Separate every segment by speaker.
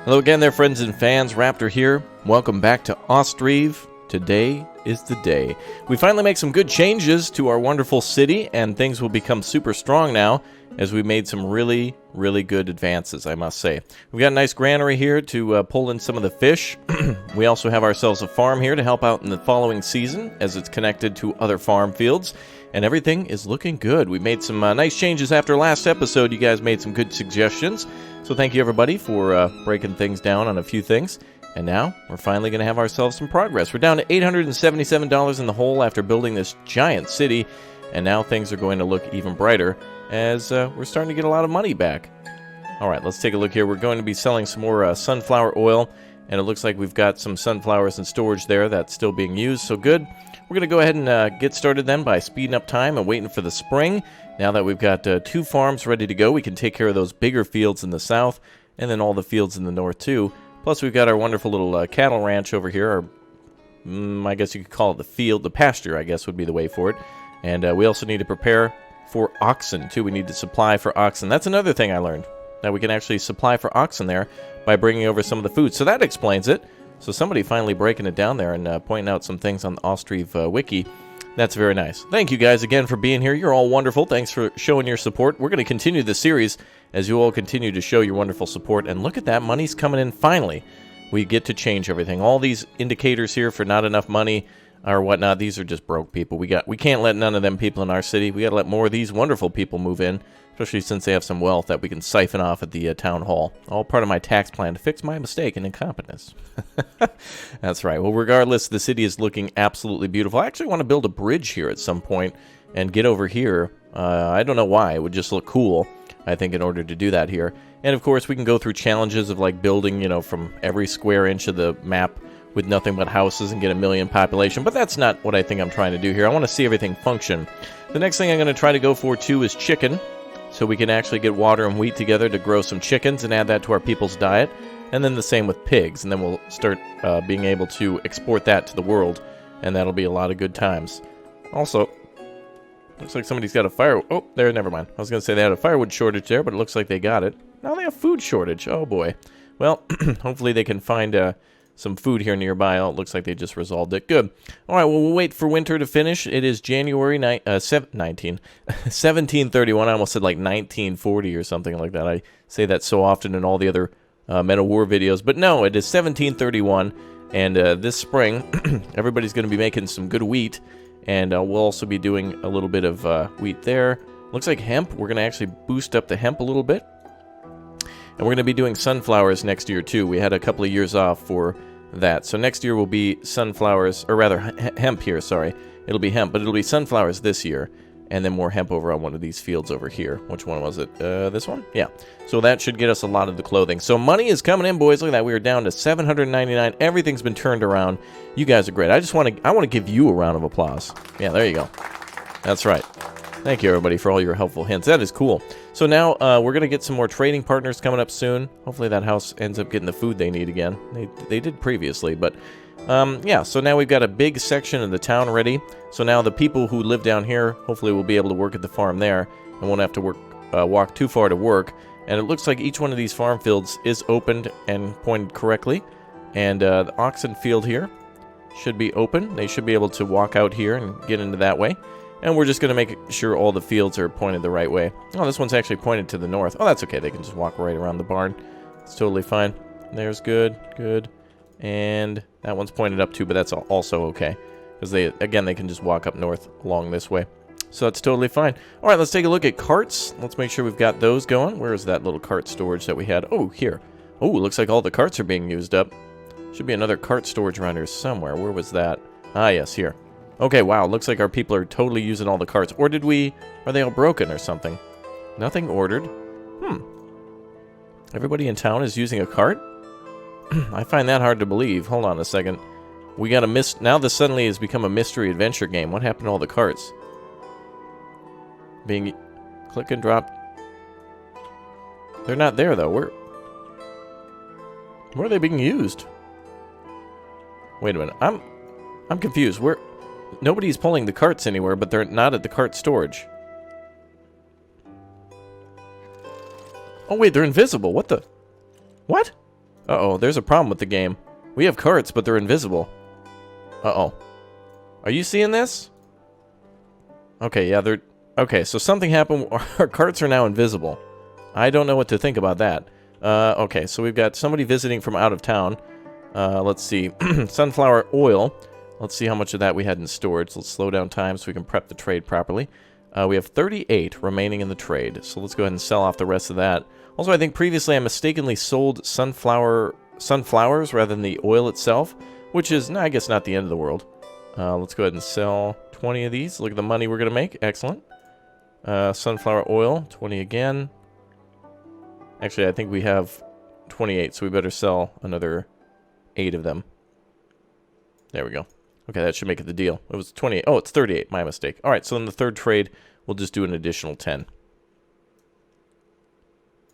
Speaker 1: Hello again there, friends and fans. Raptor here. Welcome back to Ostriv. Today is the day. We finally make some good changes to our wonderful city, and things will become super strong now as we made some really good advances, I must say. We've got a nice granary here to pull in some of the fish. We also have ourselves a farm here to help out in the following season as it's connected to other farm fields. And everything is looking good. We made some nice changes after last episode. You guys made some good suggestions. So thank you, everybody, for breaking things down on a few things. And now, we're finally going to have ourselves some progress. We're down to $877 in the hole after building this giant city. And now things are going to look even brighter as we're starting to get a lot of money back. Alright, let's take a look here. We're going to be selling some more sunflower oil. And it looks like we've got some sunflowers in storage there that's still being used. So good. We're going to go ahead and get started then by speeding up time and waiting for the spring. Now that we've got 2 farms ready to go, we can take care of those bigger fields in the south and then all the fields in the north too. Plus we've got our wonderful little cattle ranch over here, or I guess you could call it the field, the pasture I guess would be the way for it. And we also need to prepare for oxen too. We need to supply for oxen. That's another thing I learned, that we can actually supply for oxen there by bringing over some of the food. So that explains it. So somebody finally breaking it down there and pointing out some things on the Ostriv wiki. That's very nice. Thank you guys again for being here. You're all wonderful. Thanks for showing your support. We're going to continue the series as you all continue to show your wonderful support. And look at that, money's coming in finally. We get to change everything. All these indicators here for not enough money or whatnot, these are just broke people. We can't let none of them people in our city. We got to let more of these wonderful people move in, especially since they have some wealth that we can siphon off at the town hall. All part of my tax plan to fix my mistake and incompetence. That's right. Well, regardless, the city is looking absolutely beautiful. I actually want to build a bridge here at some point and get over here. I don't know why. It would just look cool, I think, in order to do that here. And, of course, we can go through challenges of, like, building, you know, from every square inch of the map with nothing but houses and get 1 million population. But that's not what I think I'm trying to do here. I want to see everything function. The next thing I'm going to try to go for, too, is chicken. So we can actually get water and wheat together to grow some chickens and add that to our people's diet. And then the same with pigs. And then we'll start being able to export that to the world. And that'll be a lot of good times. Also, looks like somebody's got a fire... Oh, there, never mind. I was going to say they had a firewood shortage there, but it looks like they got it. Now they have food shortage. Oh, boy. Well, hopefully they can find some food here nearby. Oh, it looks like they just resolved it. Good. All right, well, we'll wait for winter to finish. It is January 1731. I almost said like 1940 or something like that. I say that so often in all the other Men of War videos. But no, it is 1731, and this spring, everybody's going to be making some good wheat, and we'll also be doing a little bit of wheat there. Looks like hemp. We're going to actually boost up the hemp a little bit. And we're going to be doing sunflowers next year, too. We had a couple of years off for that. So next year will be sunflowers, or rather, hemp here, sorry. It'll be hemp, but it'll be sunflowers this year. And then more hemp over on one of these fields over here. Which one was it? This one? Yeah. So that should get us a lot of the clothing. So money is coming in, boys. Look at that. We are down to $799. Everything's been turned around. You guys are great. I want to give you a round of applause. Yeah, there you go. That's right. Thank you, everybody, for all your helpful hints. That is cool. So now we're going to get some more trading partners coming up soon. Hopefully that house ends up getting the food they need again. They did previously, but yeah. So now we've got a big section of the town ready. So now the people who live down here hopefully will be able to work at the farm there and won't have to walk too far to work. And it looks like each one of these farm fields is opened and pointed correctly. And the oxen field here should be open. They should be able to walk out here and get into that way. And we're just going to make sure all the fields are pointed the right way. Oh, this one's actually pointed to the north. Oh, that's okay. They can just walk right around the barn. It's totally fine. There's good, good. And that one's pointed up too, but that's also okay. Because they can just walk up north along this way. So that's totally fine. All right, let's take a look at carts. Let's make sure we've got those going. Where is that little cart storage that we had? Oh, here. Oh, looks like all the carts are being used up. Should be another cart storage around here somewhere. Where was that? Ah, yes, here. Okay, wow, looks like our people are totally using all the carts. Or are they all broken or something? Nothing ordered. Everybody in town is using a cart? I find that hard to believe. Hold on a second. We got a now this suddenly has become a mystery adventure game. What happened to all the carts? Being click and drop. They're not there though. Where are they being used? Wait a minute. I'm confused. Nobody's pulling the carts anywhere, but they're not at the cart storage. Oh wait, they're invisible. What the? What? Uh-oh, there's a problem with the game. We have carts, but they're invisible. Uh-oh. Are you seeing this? Okay, yeah, they're... Okay, so something happened. Our carts are now invisible. I don't know what to think about that. Okay, so we've got somebody visiting from out of town. Let's see. Sunflower oil. Let's see how much of that we had in storage. Let's slow down time so we can prep the trade properly. We have 38 remaining in the trade, so let's go ahead and sell off the rest of that. Also, I think previously I mistakenly sold sunflowers rather than the oil itself, which is, I guess, not the end of the world. Let's go ahead and sell 20 of these. Look at the money we're going to make. Excellent. Sunflower oil, 20 again. Actually, I think we have 28, so we better sell another 8 of them. There we go. Okay, that should make it the deal. It was 28. Oh, it's 38. My mistake. All right, so in the third trade, we'll just do an additional 10.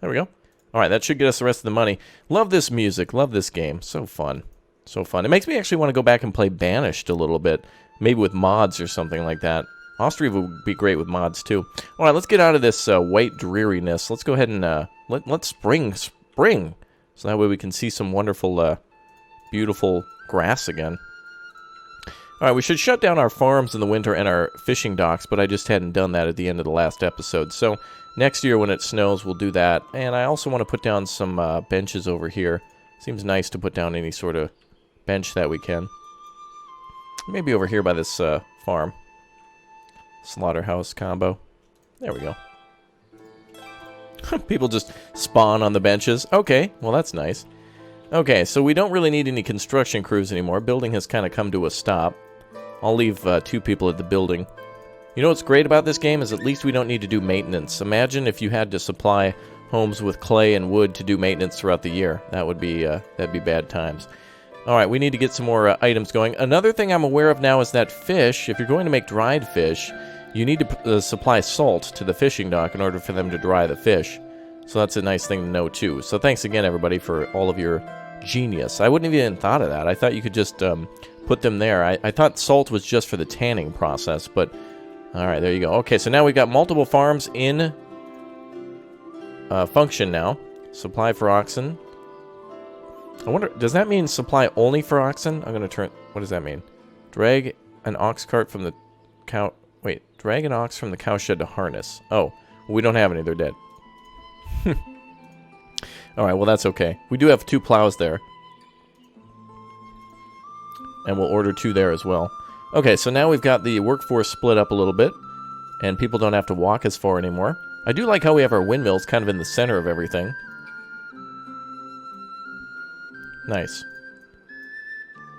Speaker 1: There we go. All right, that should get us the rest of the money. Love this music. Love this game. So fun. So fun. It makes me actually want to go back and play Banished a little bit. Maybe with mods or something like that. Ostriv would be great with mods, too. All right, let's get out of this white dreariness. Let's go ahead and let's spring. So that way we can see some wonderful, beautiful grass again. All right, we should shut down our farms in the winter and our fishing docks, but I just hadn't done that at the end of the last episode. So next year when it snows, we'll do that. And I also want to put down some benches over here. Seems nice to put down any sort of bench that we can. Maybe over here by this farm. Slaughterhouse combo. There we go. People just spawn on the benches. Okay, well that's nice. Okay, so we don't really need any construction crews anymore. Building has kind of come to a stop. I'll leave 2 people at the building. You know what's great about this game is at least we don't need to do maintenance. Imagine if you had to supply homes with clay and wood to do maintenance throughout the year. That would be that'd be bad times. All right, we need to get some more items going. Another thing I'm aware of now is that fish, if you're going to make dried fish, you need to supply salt to the fishing dock in order for them to dry the fish. So that's a nice thing to know too. So thanks again everybody for all of your genius. I wouldn't have even thought of that. I thought you could just put them there. I thought salt was just for the tanning process, but alright, there you go. Okay, so now we've got multiple farms in function now. Supply for oxen. I wonder, does that mean supply only for oxen? I'm going to turn, what does that mean? Drag an ox cart from the cow, wait, drag an ox from the cow shed to harness. Oh, we don't have any, they're dead. Alright, well that's okay. We do have 2 plows there. And we'll order 2 there as well. Okay, so now we've got the workforce split up a little bit. And people don't have to walk as far anymore. I do like how we have our windmills kind of in the center of everything. Nice.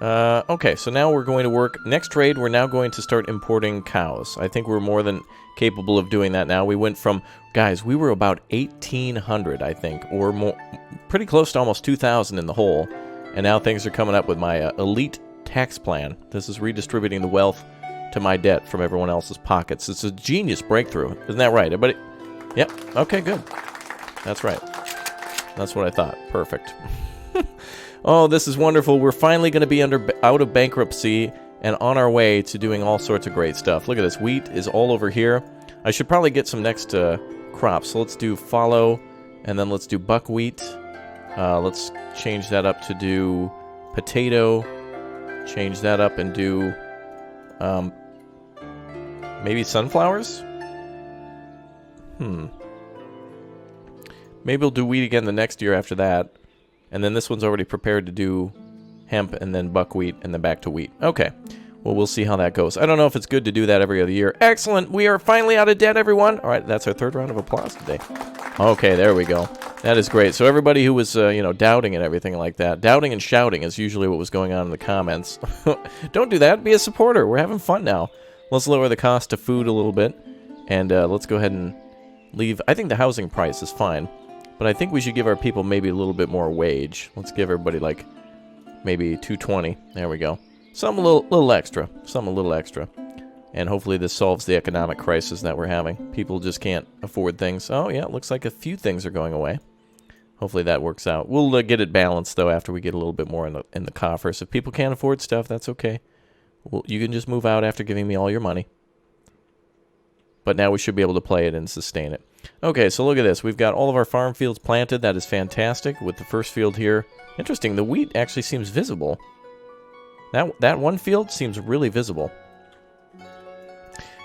Speaker 1: Okay, so now we're going to work... Next trade, we're now going to start importing cows. I think we're more than capable of doing that now. We went from... Guys, we were about 1,800, I think. Or more... Pretty close to almost 2,000 in the hole. And now things are coming up with my elite tax plan. This is redistributing the wealth to my debt from everyone else's pockets. It's a genius breakthrough. Isn't that right? Everybody? Yep. Okay, good. That's right. That's what I thought. Perfect. Oh, this is wonderful. We're finally going to be out of bankruptcy and on our way to doing all sorts of great stuff. Look at this. Wheat is all over here. I should probably get some next crops. So let's do fallow, and then let's do buckwheat. Let's change that up to do potato. Change that up and do maybe sunflowers? Maybe we'll do wheat again the next year after that. And then this one's already prepared to do hemp and then buckwheat and then back to wheat. Okay. Well, we'll see how that goes. I don't know if it's good to do that every other year. Excellent. We are finally out of debt, everyone. All right, that's our 3rd round of applause today. Okay, there we go. That is great. So everybody who was, doubting and everything like that, doubting and shouting is usually what was going on in the comments. Don't do that. Be a supporter. We're having fun now. Let's lower the cost of food a little bit. And let's go ahead and leave. I think the housing price is fine. But I think we should give our people maybe a little bit more wage. Let's give everybody like maybe $2.20. There we go. Some a little extra. Some a little extra. And hopefully this solves the economic crisis that we're having. People just can't afford things. Oh yeah, it looks like a few things are going away. Hopefully that works out. We'll get it balanced though after we get a little bit more in the coffers. If people can't afford stuff, that's okay. Well, you can just move out after giving me all your money. But now we should be able to play it and sustain it. Okay, so look at this. We've got all of our farm fields planted. That is fantastic. With the first field here. Interesting, the wheat actually seems visible. That one field seems really visible.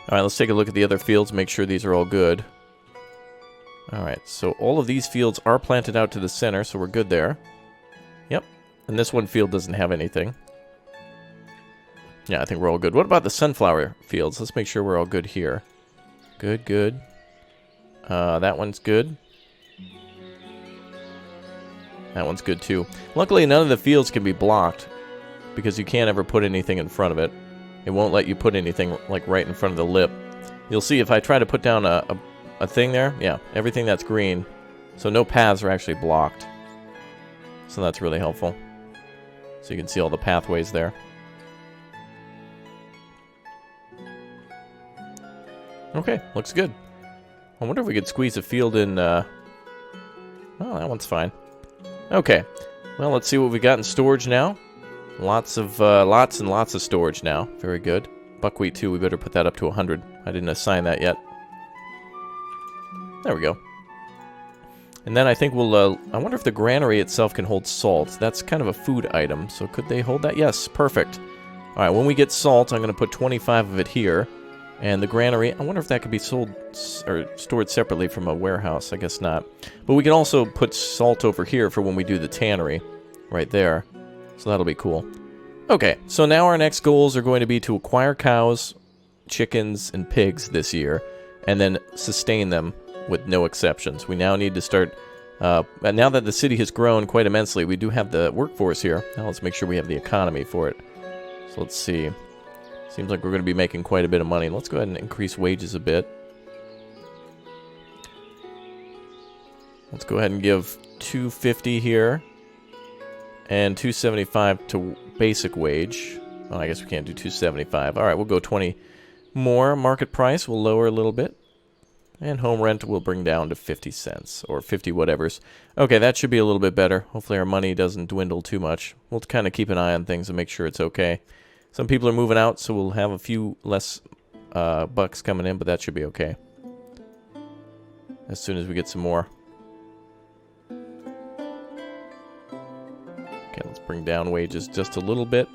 Speaker 1: Alright, let's take a look at the other fields, make sure these are all good. Alright, so all of these fields are planted out to the center, so we're good there. Yep, and this one field doesn't have anything. Yeah, I think we're all good. What about the sunflower fields? Let's make sure we're all good here. Good, good. That one's good. That one's good too. Luckily, none of the fields can be blocked because you can't ever put anything in front of it. It won't let you put anything like right in front of the lip. You'll see if I try to put down a thing there, yeah, everything that's green. So no paths are actually blocked. So that's really helpful. So you can see all the pathways there. Okay, looks good. I wonder if we could squeeze a field in, oh, that one's fine. Okay, well, let's see what we got in storage now. Lots and lots of storage now. Very good. Buckwheat, too, we better put that up to 100. I didn't assign that yet. There we go. And then I think we'll, I wonder if the granary itself can hold salt. That's kind of a food item, so could they hold that? Yes, perfect. Alright, when we get salt, I'm going to put 25 of it here. And the granary, I wonder if that could be sold or stored separately from a warehouse. I guess not. But we can also put salt over here for when we do the tannery. Right there. So that'll be cool. Okay, so now our next goals are going to be to acquire cows, chickens, and pigs this year. And then sustain them with no exceptions. We now need to start... now that the city has grown quite immensely, we do have the workforce here. Now let's make sure we have the economy for it. So let's see... Seems like we're going to be making quite a bit of money. Let's go ahead and increase wages a bit. Let's go ahead and give $250 here. And $275 to basic wage. Oh, I guess we can't do $275. Alright, we'll go 20 more. Market price we'll lower a little bit. And home rent we'll bring down to 50 cents. Or 50 whatevers. Okay, that should be a little bit better. Hopefully our money doesn't dwindle too much. We'll kind of keep an eye on things and make sure it's okay. Some people are moving out, so we'll have a few less bucks coming in, but that should be okay. As soon as we get some more. Okay, let's bring down wages just a little bit.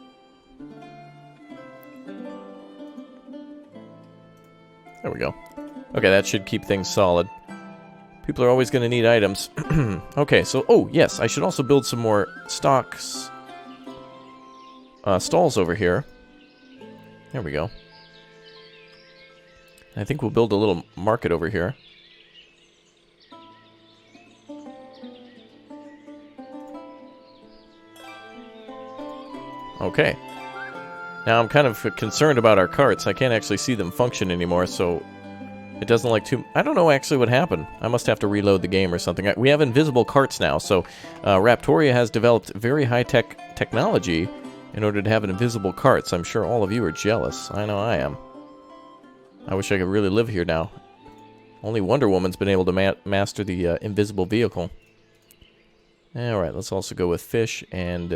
Speaker 1: There we go. Okay, that should keep things solid. People are always going to need items. Okay, so, oh, yes, I should also build some more stalls over here. There we go. I think we'll build a little market over here. Okay. Now I'm kind of concerned about our carts. I can't actually see them function anymore, so it doesn't like too... I don't know actually what happened. I must have to reload the game or something. We have invisible carts now, so Raptoria has developed very high-tech technology in order to have an invisible cart, so I'm sure all of you are jealous. I know I am. I wish I could really live here now. Only Wonder Woman's been able to master the invisible vehicle. Alright, let's also go with fish and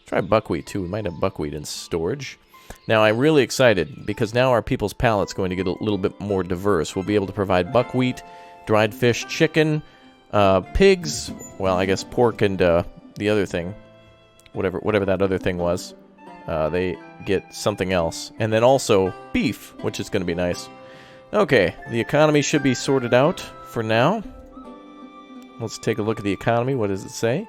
Speaker 1: try buckwheat too. We might have buckwheat in storage. Now I'm really excited because now our people's palate's going to get a little bit more diverse. We'll be able to provide buckwheat, dried fish, chicken, pigs, well I guess pork and the other thing. Whatever that other thing was, they get something else. And then also beef, which is going to be nice. Okay, the economy should be sorted out for now. Let's take a look at the economy. What does it say?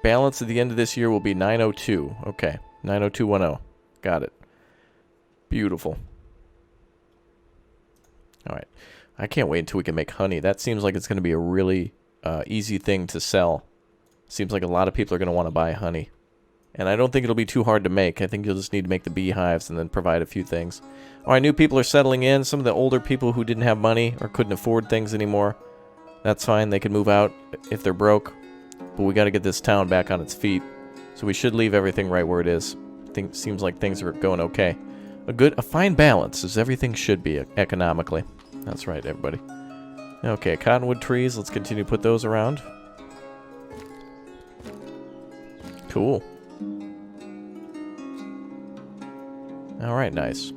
Speaker 1: Balance at the end of this year will be 902. Okay, 90210. Got it. Beautiful. Alright. I can't wait until we can make honey. That seems like it's going to be a really easy thing to sell. Seems like a lot of people are going to want to buy honey. And I don't think it'll be too hard to make. I think you'll just need to make the beehives and then provide a few things. Alright, new people are settling in. Some of the older people who didn't have money or couldn't afford things anymore. That's fine. They can move out if they're broke. But we got to get this town back on its feet. So we should leave everything right where it is. Seems like things are going okay. A fine balance, as everything should be economically. That's right, everybody. Okay, cottonwood trees. Let's continue to put those around. Cool. Alright, nice.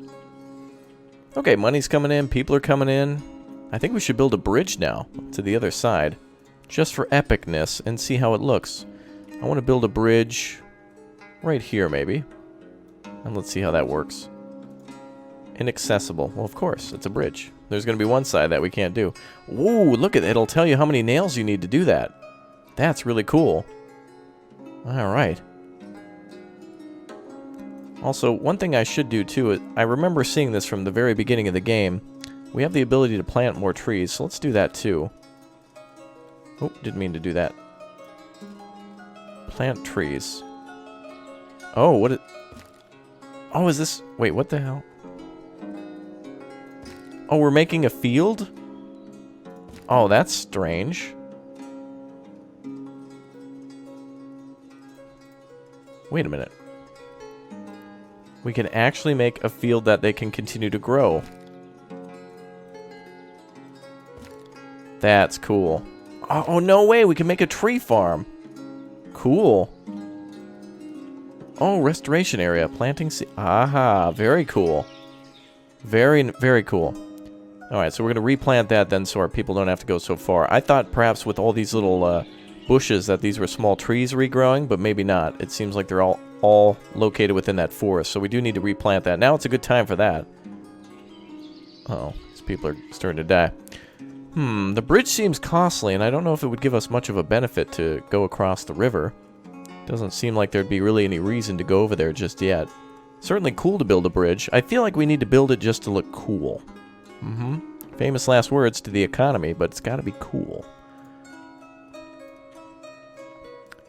Speaker 1: Okay, money's coming in. People are coming in. I think we should build a bridge now to the other side. Just for epicness and see how it looks. I want to build a bridge right here maybe. And let's see how that works. Inaccessible. Well, of course, it's a bridge. There's going to be one side that we can't do. Ooh, look at it. It'll tell you how many nails you need to do that. That's really cool. Alright. Also, one thing I should do too, is I remember seeing this from the very beginning of the game. We have the ability to plant more trees, so let's do that too. Oh, didn't mean to do that. Plant trees. Oh, what it... Oh, is this... Wait, what the hell? Oh, we're making a field? Oh, that's strange. Wait a minute. We can actually make a field that they can continue to grow. That's cool. Oh, no way! We can make a tree farm! Cool. Oh, restoration area. Planting aha, very cool. Very, very cool. Alright, so we're going to replant that then so our people don't have to go so far. I thought perhaps with all these little bushes that these were small trees regrowing, but maybe not. It seems like they're all located within that forest, so we do need to replant that. Now it's a good time for that. Uh-oh, these people are starting to die. The bridge seems costly, and I don't know if it would give us much of a benefit to go across the river. Doesn't seem like there'd be really any reason to go over there just yet. Certainly cool to build a bridge. I feel like we need to build it just to look cool. Famous last words to the economy, but it's got to be cool.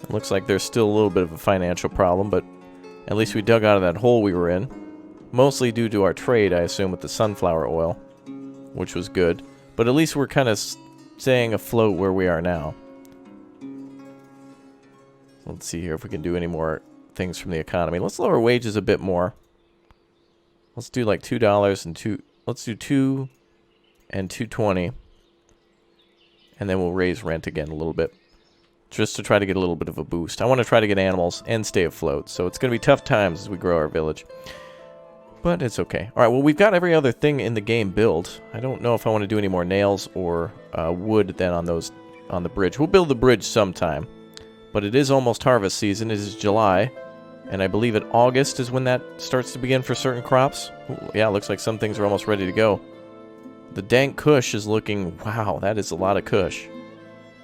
Speaker 1: It looks like there's still a little bit of a financial problem, but at least we dug out of that hole we were in. Mostly due to our trade, I assume, with the sunflower oil, which was good. But at least we're kind of staying afloat where we are now. Let's see here if we can do any more things from the economy. Let's lower wages a bit more. Let's do like $2 and two. Let's do $2 and $2.20, and then we'll raise rent again a little bit, just to try to get a little bit of a boost. I want to try to get animals and stay afloat, so it's going to be tough times as we grow our village. But it's okay. Alright, well, we've got every other thing in the game built. I don't know if I want to do any more nails or wood then on the bridge. We'll build the bridge sometime. But it is almost harvest season. It is July. And I believe in August is when that starts to begin for certain crops. Ooh, yeah, looks like some things are almost ready to go. The dank kush is looking... Wow, that is a lot of kush.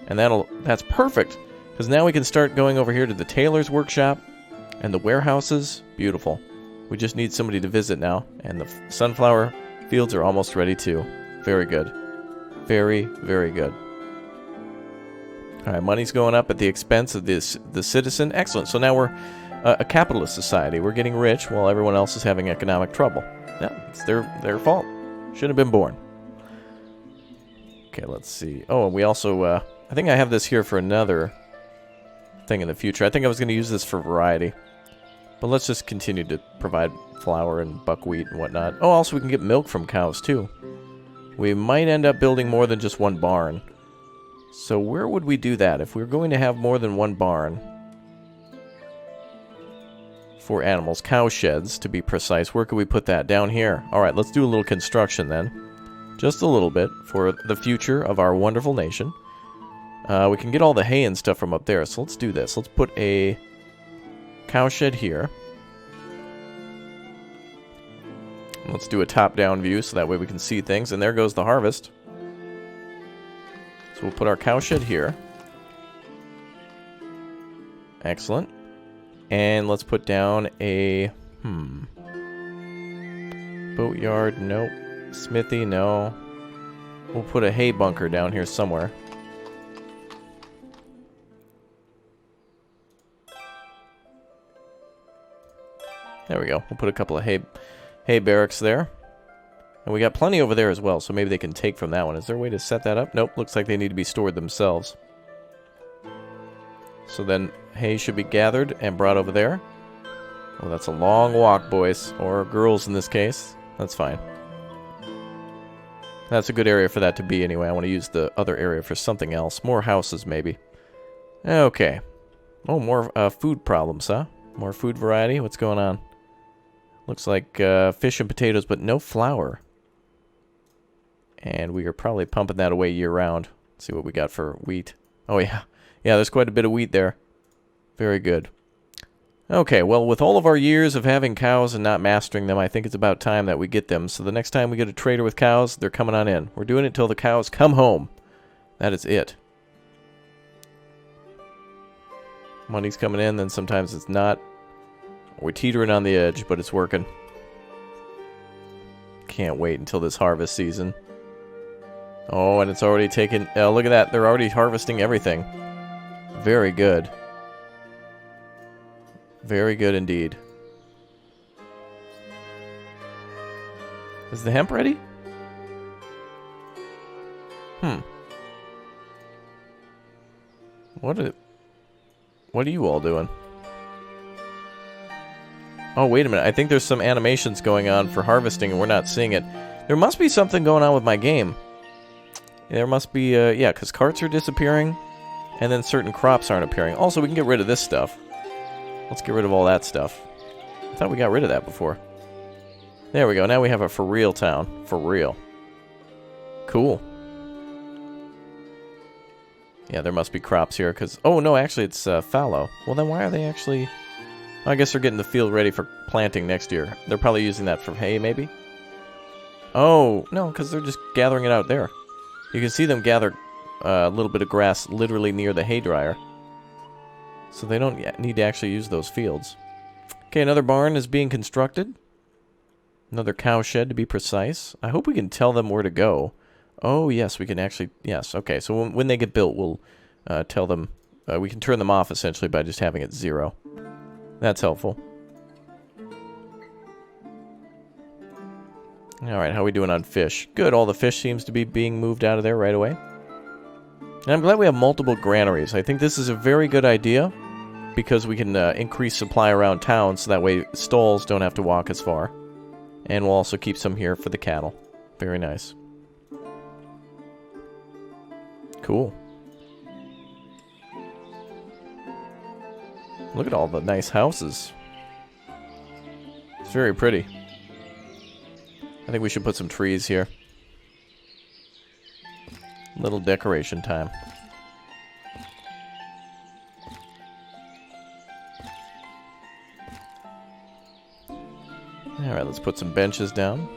Speaker 1: And that's perfect. Because now we can start going over here to the tailor's workshop and the warehouses. Beautiful. We just need somebody to visit now, and the sunflower fields are almost ready too. Very good. Very, very good. Alright, money's going up at the expense of the citizen. Excellent. So now we're a capitalist society. We're getting rich while everyone else is having economic trouble. Yeah, it's their fault. Shouldn't have been born. Okay, let's see. Oh, and we also, I think I have this here for another thing in the future. I think I was going to use this for variety. But let's just continue to provide flour and buckwheat and whatnot. Oh, also we can get milk from cows, too. We might end up building more than just one barn. So where would we do that? If we were going to have more than one barn for animals, cow sheds to be precise, where could we put that? Down here. Alright, let's do a little construction then. Just a little bit for the future of our wonderful nation. We can get all the hay and stuff from up there, so let's do this. Let's put a cow shed here. Let's do a top-down view so that way we can see things. And there goes the harvest. So we'll put our cow shed here. Excellent. And let's put down a... boatyard, nope. Smithy, no. We'll put a hay bunker down here somewhere. There we go. We'll put a couple of hay barracks there. And we got plenty over there as well, so maybe they can take from that one. Is there a way to set that up? Nope, looks like they need to be stored themselves. So then hay should be gathered and brought over there. Oh, that's a long walk, boys. Or girls in this case. That's fine. That's a good area for that to be anyway. I want to use the other area for something else. More houses, maybe. Okay. Oh, more food problems, huh? More food variety? What's going on? Looks like fish and potatoes, but no flour. And we are probably pumping that away year-round. Let's see what we got for wheat. Oh, yeah. Yeah, there's quite a bit of wheat there. Very good. Okay, well, with all of our years of having cows and not mastering them, I think it's about time that we get them. So the next time we get a trader with cows, they're coming on in. We're doing it till the cows come home. That is it. Money's coming in, then sometimes it's not. We're teetering on the edge, but it's working. Can't wait until this harvest season. Oh, and it's already taken... look at that. They're already harvesting everything. Very good. Very good indeed. Is the hemp ready? What are you all doing? Oh, wait a minute. I think there's some animations going on for harvesting and we're not seeing it. There must be something going on with my game. There must be, yeah, because carts are disappearing and then certain crops aren't appearing. Also, we can get rid of this stuff. Let's get rid of all that stuff. I thought we got rid of that before. There we go. Now we have a for real town. For real. Cool. Yeah, there must be crops here because... Oh, no, actually it's fallow. Well, then why are they actually... I guess they're getting the field ready for planting next year. They're probably using that for hay, maybe? Oh, no, because they're just gathering it out there. You can see them gather a little bit of grass literally near the hay dryer. So they don't need to actually use those fields. Okay, another barn is being constructed. Another cow shed, to be precise. I hope we can tell them where to go. Oh, yes, we can actually... Yes, okay, so when they get built, we'll tell them... we can turn them off, essentially, by just having it 0. That's helpful. Alright, how are we doing on fish? Good, all the fish seems to be being moved out of there right away. And I'm glad we have multiple granaries. I think this is a very good idea because we can increase supply around town so that way stalls don't have to walk as far. And we'll also keep some here for the cattle. Very nice. Cool. Look at all the nice houses. It's very pretty. I think we should put some trees here. Little decoration time. Alright, let's put some benches down.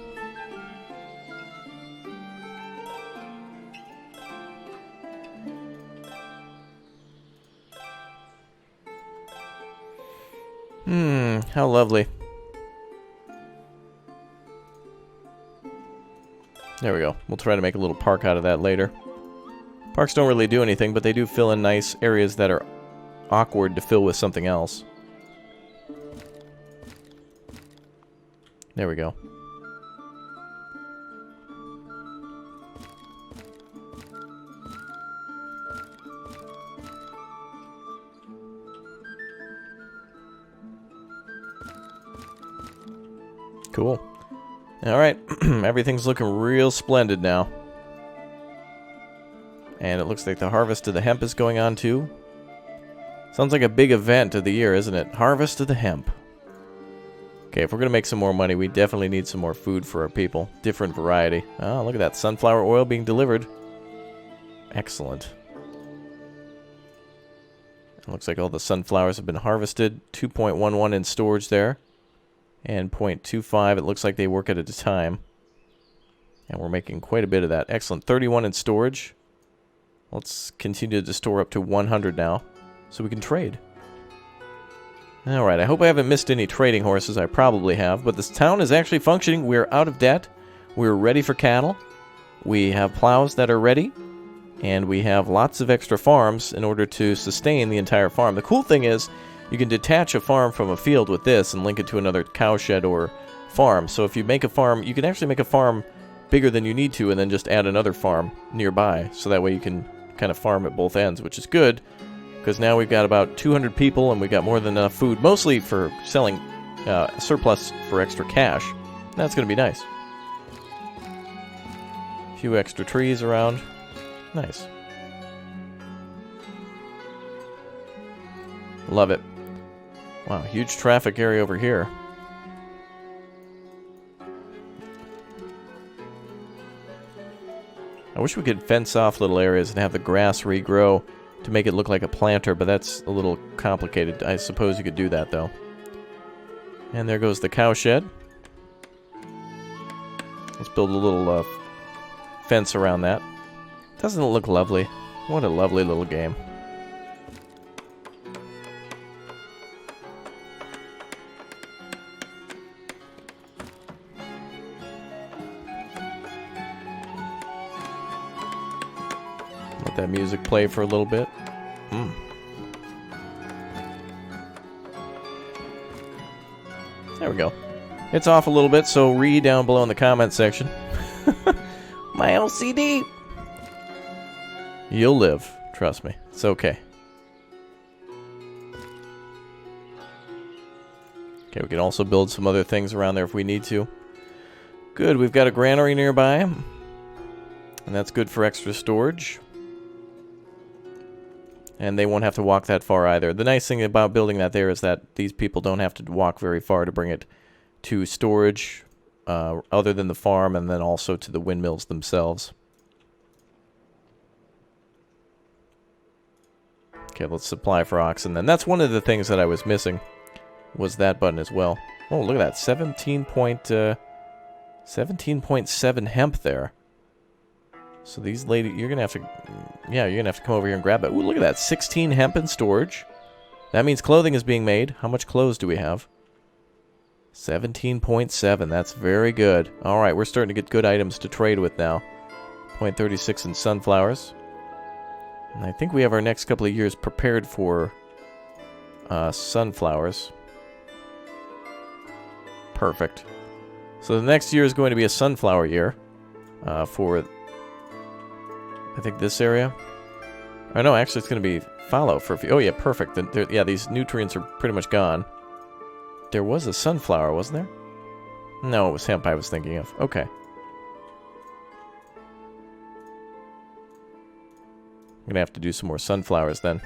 Speaker 1: How lovely. There we go. We'll try to make a little park out of that later. Parks don't really do anything, but they do fill in nice areas that are awkward to fill with something else. There we go. Cool. Alright, everything's looking real splendid now. And it looks like the harvest of the hemp is going on too. Sounds like a big event of the year, isn't it? Harvest of the hemp. Okay, if we're going to make some more money, we definitely need some more food for our people. Different variety. Oh, look at that. Sunflower oil being delivered. Excellent. It looks like all the sunflowers have been harvested. 2.11 in storage there. And 0.25, it looks like they work at a time. And we're making quite a bit of that. Excellent. 31 in storage. Let's continue to store up to 100 now, so we can trade. Alright, I hope I haven't missed any trading horses. I probably have, but this town is actually functioning. We're out of debt. We're ready for cattle. We have plows that are ready. And we have lots of extra farms in order to sustain the entire farm. The cool thing is, you can detach a farm from a field with this and link it to another cow shed or farm. So if you make a farm, you can actually make a farm bigger than you need to and then just add another farm nearby. So that way you can kind of farm at both ends, which is good. Because now we've got about 200 people and we've got more than enough food, mostly for selling surplus for extra cash. That's going to be nice. A few extra trees around. Nice. Love it. Wow, huge traffic area over here. I wish we could fence off little areas and have the grass regrow to make it look like a planter, but that's a little complicated. I suppose you could do that, though. And there goes the cow shed. Let's build a little fence around that. Doesn't it look lovely? What a lovely little game. Let that music play for a little bit. There we go. It's off a little bit, so read down below in the comment section. My LCD! You'll live. Trust me. It's okay. Okay, we can also build some other things around there if we need to. Good, we've got a granary nearby. And that's good for extra storage. And they won't have to walk that far either. The nice thing about building that there is that these people don't have to walk very far to bring it to storage, other than the farm, and then also to the windmills themselves. Okay, let's supply for oxen then. That's one of the things that I was missing, was that button as well. Oh, look at that, 17.7 hemp there. So these ladies, you're gonna have to, yeah, you're gonna have to come over here and grab that. Ooh, look at that, 16 hemp in storage. That means clothing is being made. How much clothes do we have? 17.7, that's very good. Alright, we're starting to get good items to trade with now. 0.36 in sunflowers. And I think we have our next couple of years prepared for sunflowers. Perfect. So the next year is going to be a sunflower year for, I think, this area. Oh no, actually it's going to be fallow for a few. Oh yeah, perfect. Yeah, these nutrients are pretty much gone. There was a sunflower, wasn't there? No, it was hemp I was thinking of. Okay. I'm going to have to do some more sunflowers then.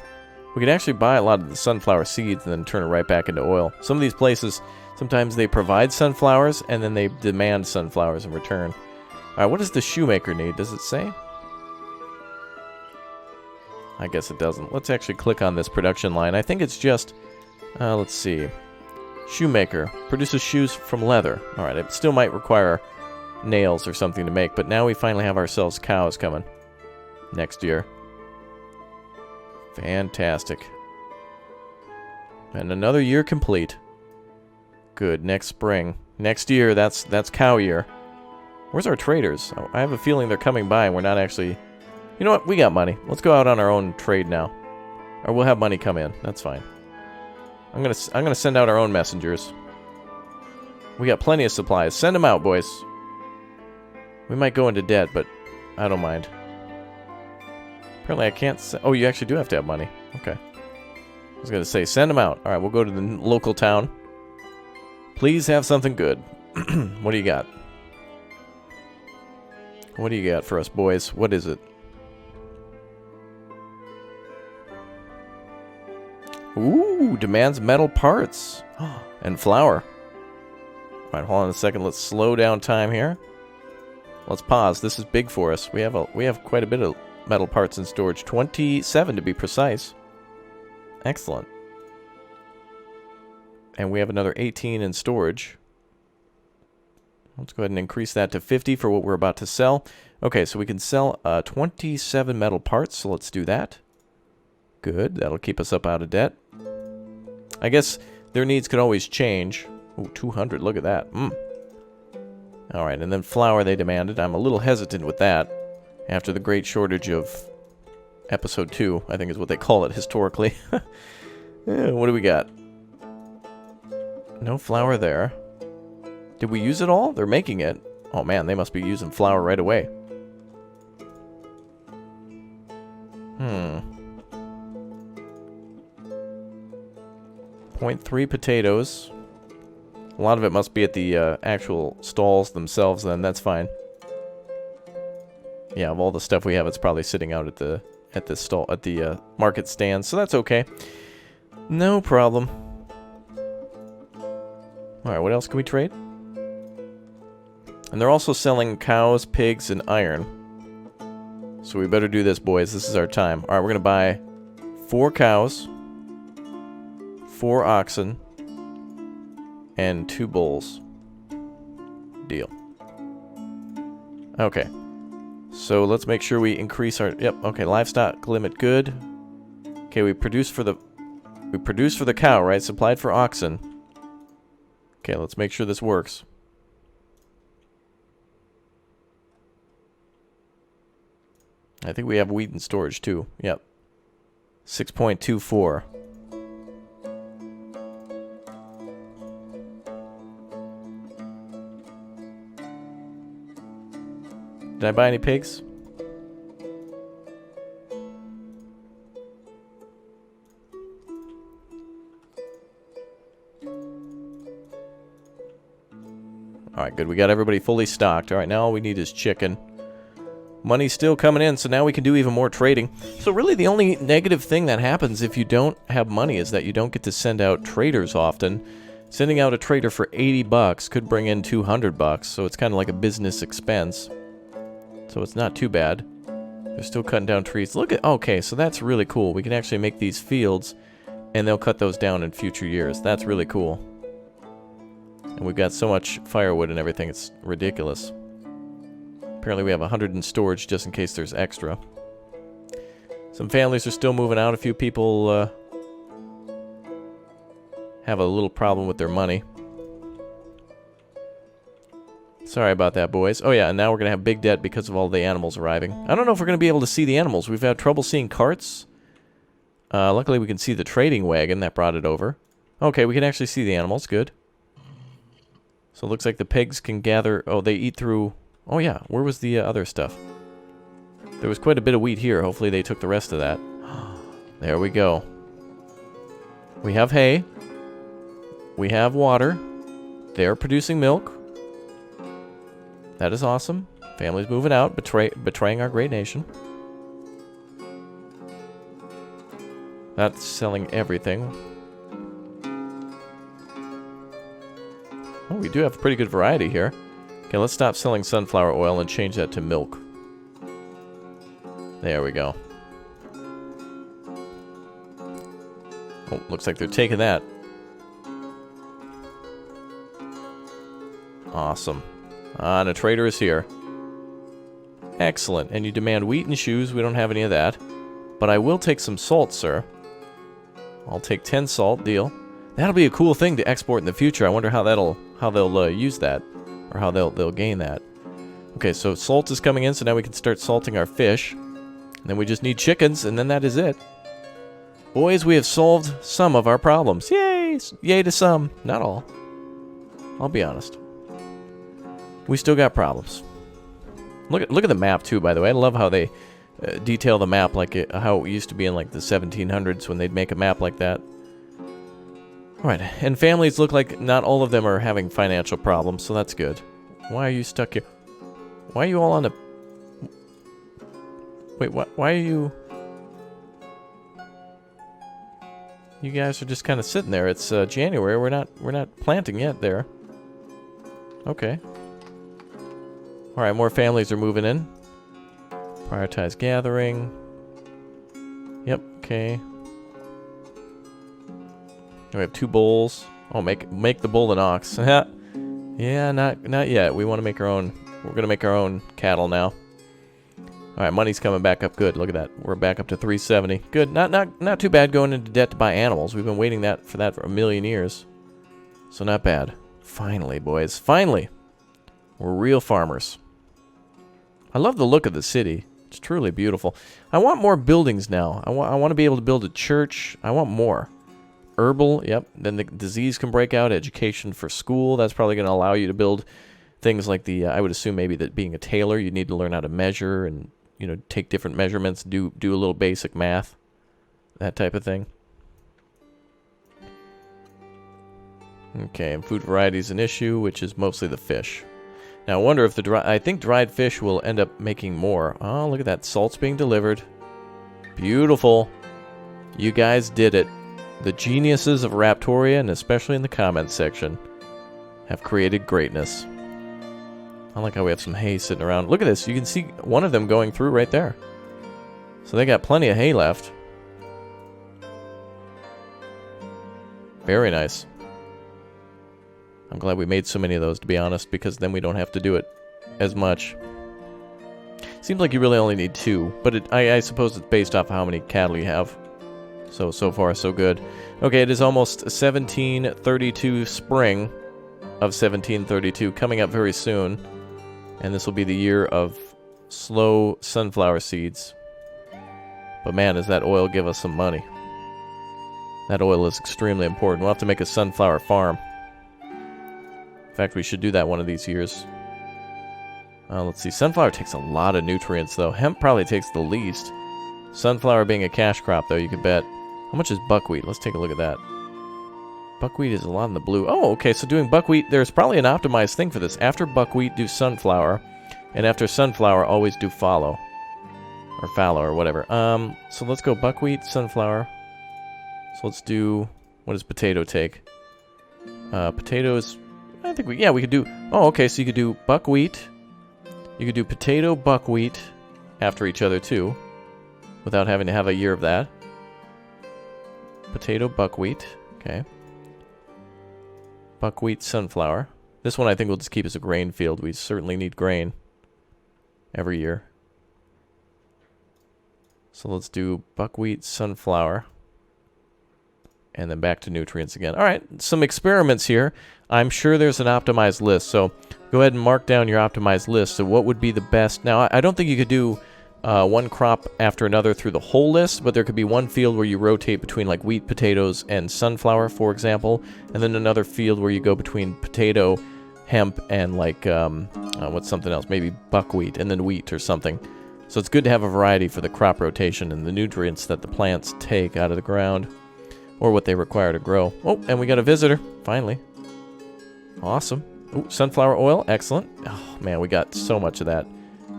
Speaker 1: We could actually buy a lot of the sunflower seeds and then turn it right back into oil. Some of these places, sometimes they provide sunflowers and then they demand sunflowers in return. Alright, what does the shoemaker need? Does it say? I guess it doesn't. Let's actually click on this production line. I think it's just, let's see. Shoemaker. Produces shoes from leather. Alright, it still might require nails or something to make, but now we finally have ourselves cows coming next year. Fantastic. And another year complete. Good, next spring. Next year, that's cow year. Where's our traders? Oh, I have a feeling they're coming by and we're not actually... You know what? We got money. Let's go out on our own trade now. Or we'll have money come in. That's fine. I'm gonna send out our own messengers. We got plenty of supplies. Send them out, boys. We might go into debt, but I don't mind. Apparently I can't... Oh, you actually do have to have money. Okay. I was gonna say, send them out. Alright, we'll go to the local town. Please have something good. What do you got? What do you got for us, boys? What is it? Ooh, demands metal parts. And flour. Alright, hold on a second. Let's slow down time here. Let's pause. This is big for us. We have quite a bit of metal parts in storage. 27 to be precise. Excellent. And we have another 18 in storage. Let's go ahead and increase that to 50 for what we're about to sell. Okay, so we can sell 27 metal parts, so let's do that. Good, that'll keep us up out of debt. I guess their needs could always change. Ooh, 200, look at that. Alright, and then flour they demanded. I'm a little hesitant with that. After the great shortage of episode 2, I think is what they call it historically. What do we got? No flour there. Did we use it all? They're making it. Oh man, they must be using flour right away. 0.3 potatoes. A lot of it must be at the actual stalls themselves then. That's fine. Yeah, of all the stuff we have, it's probably sitting out at the stall, at the market stand, so that's okay. No problem. Alright, what else can we trade? And they're also selling cows, pigs, and iron. So we better do this, boys. This is our time. All right, we're going to buy 4 cows, 4 oxen, and 2 bulls. Deal. Okay. So let's make sure we increase our... Yep, okay, livestock limit good. Okay, we produce for the cow, right? Supplied for oxen. Okay, let's make sure this works. I think we have wheat in storage too. Yep. 6.24. Did I buy any pigs? Alright, good. We got everybody fully stocked. Alright, now all we need is chicken. Money's still coming in, so now we can do even more trading. So really the only negative thing that happens if you don't have money is that you don't get to send out traders often. Sending out a trader for 80 bucks could bring in 200 bucks, so it's kind of like a business expense. So it's not too bad. They're still cutting down trees. Look at... Okay, so that's really cool. We can actually make these fields, and they'll cut those down in future years. That's really cool. And we've got so much firewood and everything, it's ridiculous. Apparently we have 100 in storage just in case there's extra. Some families are still moving out. A few people have a little problem with their money. Sorry about that, boys. Oh yeah, and now we're going to have big debt because of all the animals arriving. I don't know if we're going to be able to see the animals. We've had trouble seeing carts. Luckily we can see the trading wagon that brought it over. Okay, we can actually see the animals. Good. So it looks like the pigs can gather... Oh, they eat through... Oh yeah, where was the other stuff? There was quite a bit of wheat here. Hopefully they took the rest of that. There we go. We have hay. We have water. They're producing milk. That is awesome. Family's moving out, betraying our great nation. That's selling everything. Oh, we do have a pretty good variety here. Okay, let's stop selling sunflower oil and change that to milk. There we go. Oh, looks like they're taking that. Awesome. And a trader is here. Excellent. And you demand wheat and shoes. We don't have any of that. But I will take some salt, sir. I'll take 10 salt. Deal. That'll be a cool thing to export in the future. I wonder how they'll use that. Or how they'll gain that. Okay, so salt is coming in, so now we can start salting our fish. And then we just need chickens, and then that is it. Boys, we have solved some of our problems. Yay! Yay to some. Not all. I'll be honest. We still got problems. Look at the map, too, by the way. I love how they detail the map like how it used to be in like the 1700s when they'd make a map like that. Alright, and families look like not all of them are having financial problems, so that's good. Why are you stuck here? Why are you all on the... Wait, why are you... You guys are just kind of sitting there. It's January. We're not planting yet there. Okay. Alright, more families are moving in. Prioritize gathering. Yep, okay. We have 2 bulls. Oh, make the bull an ox. Yeah, not yet. We want to make our own. We're gonna make our own cattle now. All right, money's coming back up. Good. Look at that. We're back up to 370. Good. Not too bad going into debt to buy animals. We've been waiting for that for a million years. So not bad. Finally, boys. Finally, we're real farmers. I love the look of the city. It's truly beautiful. I want more buildings now. I want to be able to build a church. I want more. Herbal, yep. Then the disease can break out. Education for school. That's probably going to allow you to build things like the... I would assume maybe that being a tailor, you need to learn how to measure and, you know, take different measurements, do a little basic math, that type of thing. Okay, and food variety is an issue, which is mostly the fish. Now, I wonder if I think dried fish will end up making more. Oh, look at that. Salt's being delivered. Beautiful. You guys did it. The geniuses of Raptoria, and especially in the comments section, have created greatness. I like how we have some hay sitting around. Look at this. You can see one of them going through right there. So they got plenty of hay left. Very nice. I'm glad we made so many of those, to be honest, because then we don't have to do it as much. Seems like you really only need 2, but I suppose it's based off how many cattle you have. So far, so good. Okay, it is almost 1732 spring of 1732, coming up very soon. And this will be the year of slow sunflower seeds. But man, does that oil give us some money. That oil is extremely important. We'll have to make a sunflower farm. In fact, we should do that one of these years. Let's see. Sunflower takes a lot of nutrients, though. Hemp probably takes the least. Sunflower being a cash crop, though, you could bet. How much is buckwheat? Let's take a look at that. Buckwheat is a lot in the blue. Oh, okay, so doing buckwheat, there's probably an optimized thing for this. After buckwheat, do sunflower. And after sunflower, always do fallow. Or fallow, or whatever. So let's go buckwheat, sunflower. So let's do... What does potato take? Potatoes... I think we could do... Oh, okay, so you could do buckwheat. You could do potato, buckwheat after each other, too. Without having to have a year of that. Potato, buckwheat. Okay. Buckwheat, sunflower. This one I think we'll just keep as a grain field. We certainly need grain every year. So let's do buckwheat, sunflower. And then back to nutrients again. Alright, some experiments here. I'm sure there's an optimized list. So go ahead and mark down your optimized list. So what would be the best? Now, I don't think you could do one crop after another through the whole list, but there could be one field where you rotate between like wheat, potatoes, and sunflower, for example, and then another field where you go between potato, hemp, and like what's something else, maybe buckwheat, and then wheat or something. So it's good to have a variety for the crop rotation and the nutrients that the plants take out of the ground, or what they require to grow. Oh, and we got a visitor, finally. Awesome. Oh, sunflower oil, excellent. Oh man, we got so much of that.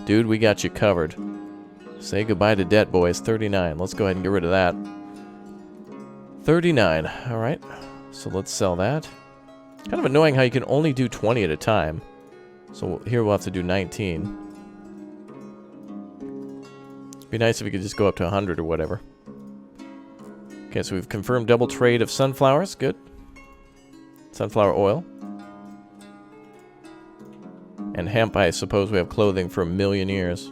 Speaker 1: Dude, we got you covered. Say goodbye to debt, boys. 39. Let's go ahead and get rid of that. 39. Alright. So let's sell that. Kind of annoying how you can only do 20 at a time. So here we'll have to do 19. It'd be nice if we could just go up to 100 or whatever. Okay, so we've confirmed double trade of sunflowers. Good. Sunflower oil. And hemp, I suppose we have clothing for 1,000,000 years.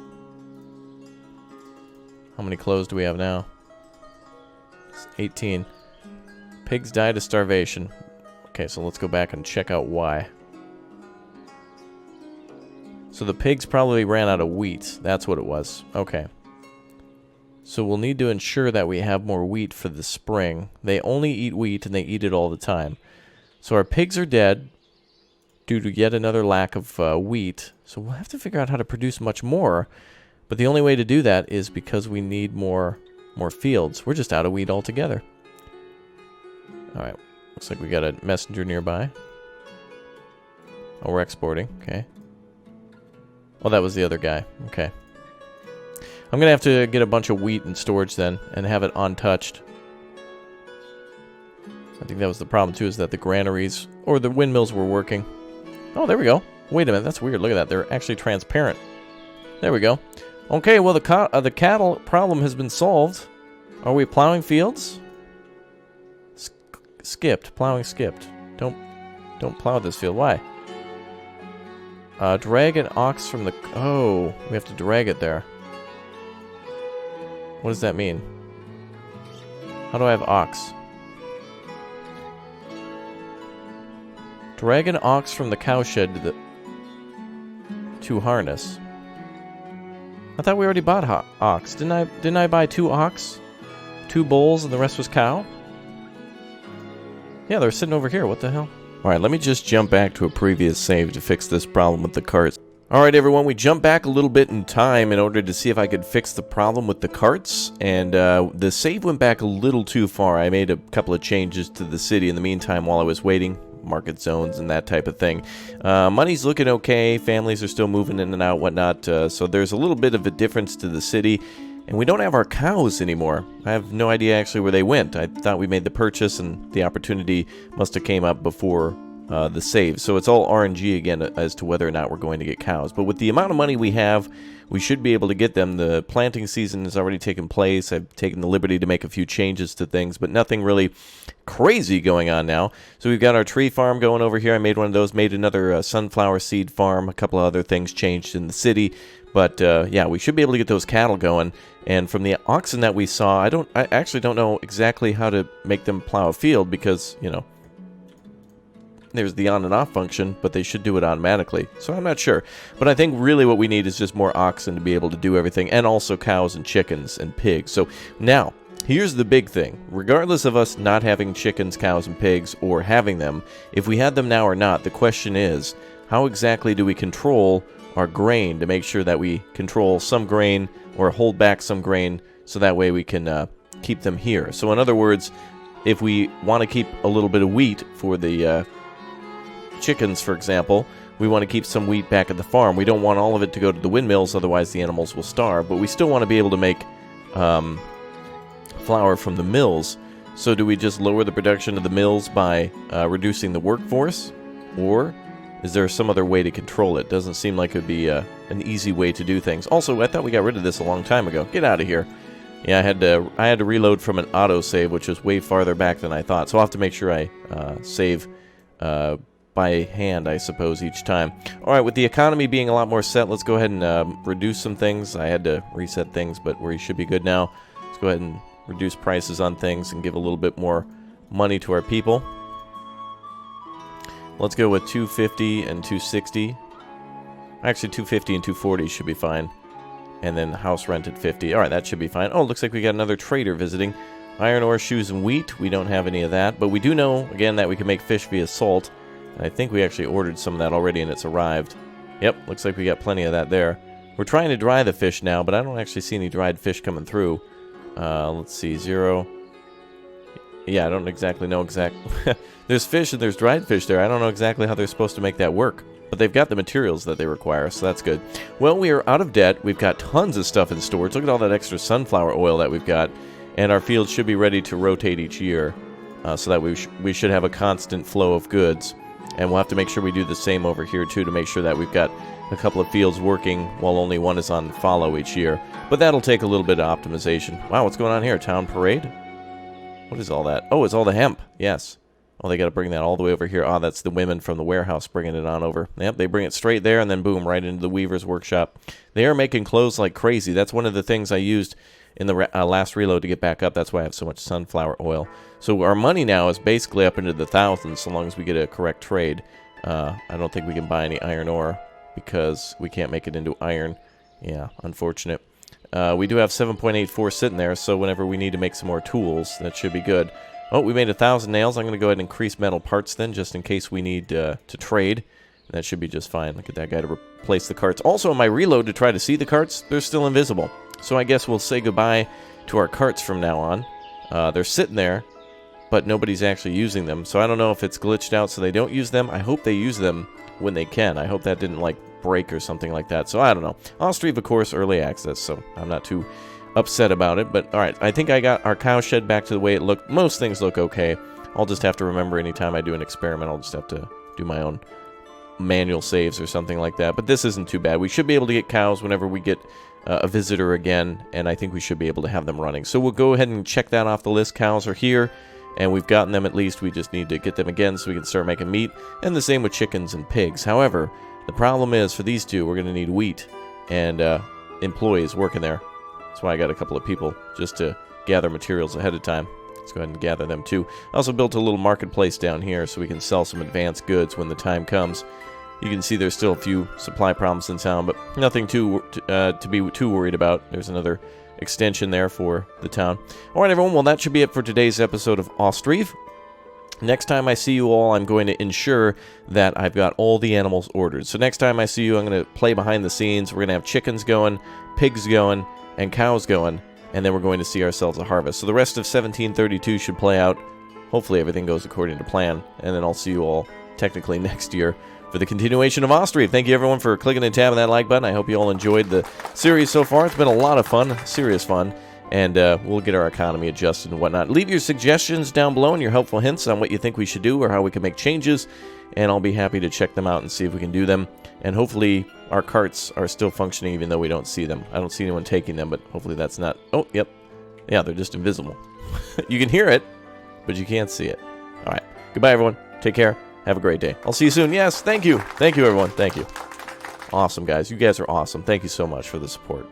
Speaker 1: How many clothes do we have now? It's 18. Pigs died of starvation. Okay, so let's go back and check out why. So the pigs probably ran out of wheat. That's what it was. Okay. So we'll need to ensure that we have more wheat for the spring. They only eat wheat and they eat it all the time. So our pigs are dead due to yet another lack of wheat. So we'll have to figure out how to produce much more. But the only way to do that is because we need more fields. We're just out of wheat altogether. Alright, looks like we got a messenger nearby. Oh, we're exporting, okay. Oh, that was the other guy, okay. I'm gonna have to get a bunch of wheat in storage then, and have it untouched. I think that was the problem too, is that the granaries, or the windmills were working. Oh, there we go. Wait a minute, that's weird, look at that, they're actually transparent. There we go. Okay, well the cattle problem has been solved. Are we plowing fields? Skipped. Plowing skipped. Don't plow this field. Why? Drag an ox from the... Oh, we have to drag it there. What does that mean? How do I have ox? Drag an ox from the cowshed to harness. I thought we already bought ox. Didn't I buy 2 ox? 2 bulls and the rest was cow? Yeah, they're sitting over here. What the hell? Alright, let me just jump back to a previous save to fix this problem with the carts. Alright everyone, we jumped back a little bit in time in order to see if I could fix the problem with the carts. And the save went back a little too far. I made a couple of changes to the city in the meantime while I was waiting. Market zones and that type of thing. Money's looking okay, families are still moving in and out, whatnot, so there's a little bit of a difference to the city, and we don't have our cows anymore. I have no idea actually where they went. I thought we made the purchase and the opportunity must have came up before the save. So it's all RNG again as to whether or not we're going to get cows. But with the amount of money we have, we should be able to get them. The planting season has already taken place. I've taken the liberty to make a few changes to things, but nothing really crazy going on now. So we've got our tree farm going over here. I made one of those, made another sunflower seed farm. A couple of other things changed in the city. But yeah, we should be able to get those cattle going. And from the oxen that we saw, I actually don't know exactly how to make them plow a field because, you know, there's the on and off function, but they should do it automatically. So I'm not sure. But I think really what we need is just more oxen to be able to do everything, and also cows and chickens and pigs. So now, here's the big thing. Regardless of us not having chickens, cows, and pigs, or having them, if we had them now or not, the question is, how exactly do we control our grain to make sure that we control some grain or hold back some grain so that way we can keep them here? So in other words, if we want to keep a little bit of wheat for the chickens, for example, we want to keep some wheat back at the farm. We don't want all of it to go to the windmills, otherwise the animals will starve, but we still want to be able to make flour from the mills. So do we just lower the production of the mills by reducing the workforce, or is there some other way to control it? Doesn't seem like it would be an easy way to do things. Also, I thought we got rid of this a long time ago. Get out of here. Yeah, I had to reload from an autosave, which was way farther back than I thought. So I'll have to make sure I save by hand, I suppose, each time. Alright, with the economy being a lot more set, let's go ahead and reduce some things. I had to reset things, but we should be good now. Let's go ahead and reduce prices on things and give a little bit more money to our people. Let's go with 250 and 260. Actually, 250 and 240 should be fine. And then house rent at 50. Alright, that should be fine. Oh, looks like we got another trader visiting. Iron ore, shoes, and wheat. We don't have any of that, but we do know, again, that we can make fish via salt. I think we actually ordered some of that already and it's arrived. Yep, looks like we got plenty of that there. We're trying to dry the fish now, but I don't actually see any dried fish coming through. Let's see, 0. Yeah, I don't exactly know There's fish and there's dried fish there. I don't know exactly how they're supposed to make that work. But they've got the materials that they require, so that's good. Well, we are out of debt. We've got tons of stuff in storage. Look at all that extra sunflower oil that we've got. And our fields should be ready to rotate each year, so that we should have a constant flow of goods. And we'll have to make sure we do the same over here, too, to make sure that we've got a couple of fields working while only one is on follow each year. But that'll take a little bit of optimization. Wow, what's going on here? Town parade? What is all that? Oh, it's all the hemp. Yes. Oh, they got to bring that all the way over here. Oh, that's the women from the warehouse bringing it on over. Yep, they bring it straight there and then boom, right into the weaver's workshop. They are making clothes like crazy. That's one of the things I used in the last reload to get back up. That's why I have so much sunflower oil. So our money now is basically up into the thousands so long as we get a correct trade. I don't think we can buy any iron ore because we can't make it into iron. Yeah, unfortunate. We do have 7.84 sitting there, so whenever we need to make some more tools, that should be good. Oh, we made 1,000 nails. I'm going to go ahead and increase metal parts then, just in case we need to trade. That should be just fine. Look at that guy to replace the carts. Also, in my reload to try to see the carts, they're still invisible. So I guess we'll say goodbye to our carts from now on. They're sitting there, but nobody's actually using them. So I don't know if it's glitched out so they don't use them. I hope they use them when they can. I hope that didn't, like, break or something like that. So I don't know. Ostriv, of course, early access, so I'm not too upset about it. But, alright, I think I got our cow shed back to the way it looked. Most things look okay. I'll just have to remember anytime I do an experiment, I'll just have to do my own manual saves or something like that. But this isn't too bad. We should be able to get cows whenever we get a visitor again, and I think we should be able to have them running. So we'll go ahead and check that off the list. Cows are here, and we've gotten them at least. We just need to get them again so we can start making meat, and the same with chickens and pigs. However, the problem is for these two, we're going to need wheat and employees working there. That's why I got a couple of people just to gather materials ahead of time. Let's go ahead and gather them too. I also built a little marketplace down here so we can sell some advanced goods when the time comes. You can see there's still a few supply problems in town, but nothing to be too worried about. There's another extension there for the town. Alright everyone, well that should be it for today's episode of Ostriv. Next time I see you all, I'm going to ensure that I've got all the animals ordered. So next time I see you, I'm going to play behind the scenes. We're going to have chickens going, pigs going, and cows going, and then we're going to see ourselves a harvest. So the rest of 1732 should play out. Hopefully everything goes according to plan, and then I'll see you all technically next year for the continuation of Ostriv. Thank you everyone for clicking and tapping that like button. I hope you all enjoyed the series so far. It's been a lot of fun, serious fun. and we'll get our economy adjusted and whatnot. Leave your suggestions down below and your helpful hints on what you think we should do or how we can make changes, and I'll be happy to check them out and see if we can do them. And hopefully our carts are still functioning even though we don't see them. I don't see anyone taking them, but hopefully that's not... Oh, yep. Yeah, they're just invisible. You can hear it, but you can't see it. All right. Goodbye, everyone. Take care. Have a great day. I'll see you soon. Yes, thank you. Thank you, everyone. Thank you. Awesome, guys. You guys are awesome. Thank you so much for the support.